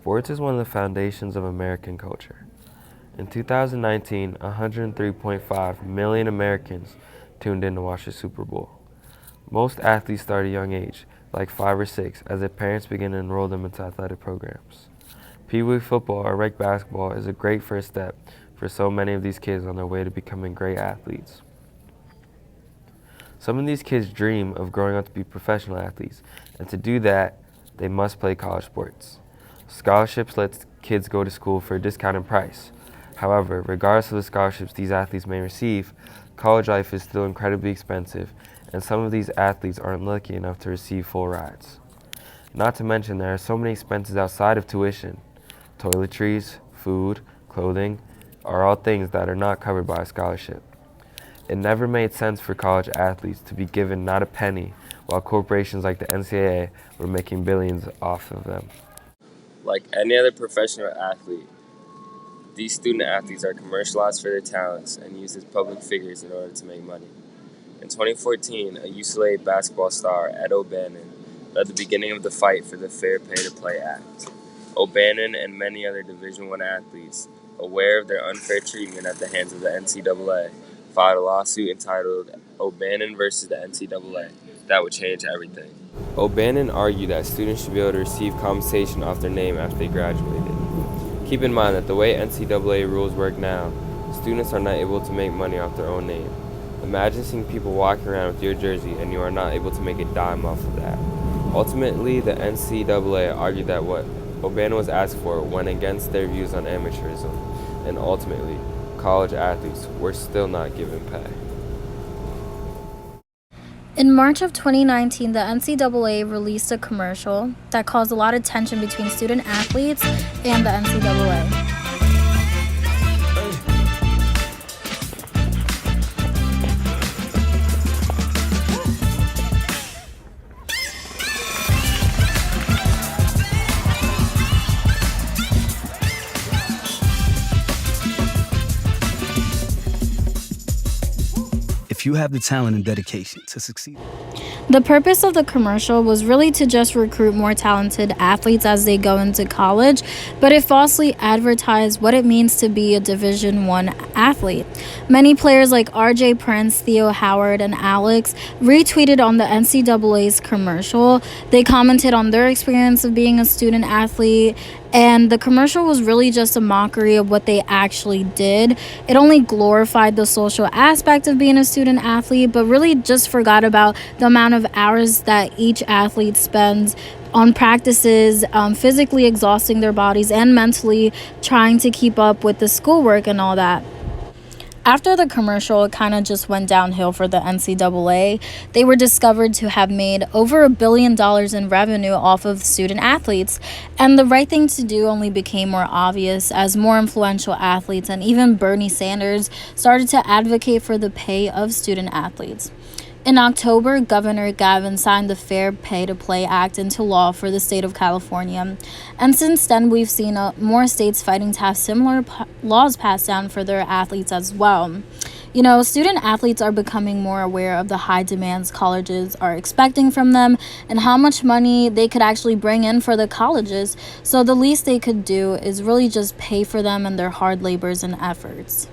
Sports is one of the foundations of American culture. In 2019, 103.5 million Americans tuned in to watch the Super Bowl. Most athletes start at a young age, like 5 or 6, as their parents begin to enroll them into athletic programs. Pee Wee football or rec basketball is a great first step for so many of these kids on their way to becoming great athletes. Some of these kids dream of growing up to be professional athletes, and to do that, they must play college sports. Scholarships let kids go to school for a discounted price. However, regardless of the scholarships these athletes may receive, college life is still incredibly expensive, and some of these athletes aren't lucky enough to receive full rides. Not to mention, there are so many expenses outside of tuition. Toiletries, food, clothing are all things that are not covered by a scholarship. It never made sense for college athletes to be given not a penny, while corporations like the NCAA were making billions off of them. Like any other professional athlete, these student athletes are commercialized for their talents and used as public figures in order to make money. In 2014, a UCLA basketball star, Ed O'Bannon, led the beginning of the fight for the Fair Pay to Play Act. O'Bannon and many other Division I athletes, aware of their unfair treatment at the hands of the NCAA, filed a lawsuit entitled O'Bannon versus the NCAA that would change everything. O'Bannon argued that students should be able to receive compensation off their name after they graduated. Keep in mind that the way NCAA rules work now, students are not able to make money off their own name. Imagine seeing people walking around with your jersey and you are not able to make a dime off of that. Ultimately, the NCAA argued that what O'Bannon was asked for went against their views on amateurism, and ultimately, college athletes were still not given pay. In March of 2019, the NCAA released a commercial that caused a lot of tension between student athletes and the NCAA. If you have the talent and dedication to succeed. The purpose of the commercial was really to just recruit more talented athletes as they go into college, but it falsely advertised what it means to be a Division I athlete. Many players like RJ Prince, Theo Howard, and Alex retweeted on the NCAA's commercial. They commented on their experience of being a student athlete, and the commercial was really just a mockery of what they actually did. It only glorified the social aspect of being a student athlete, but really just forgot about the amount of hours that each athlete spends on practices, physically exhausting their bodies and mentally trying to keep up with the schoolwork and all that. After the commercial, it kind of just went downhill for the NCAA. They were discovered to have made over $1 billion in revenue off of student athletes. And the right thing to do only became more obvious as more influential athletes and even Bernie Sanders started to advocate for the pay of student athletes. In October, Governor Gavin signed the Fair Pay to Play Act into law for the state of California. And since then, we've seen more states fighting to have similar laws passed down for their athletes as well. You know, student athletes are becoming more aware of the high demands colleges are expecting from them and how much money they could actually bring in for the colleges. So the least they could do is really just pay for them and their hard labors and efforts.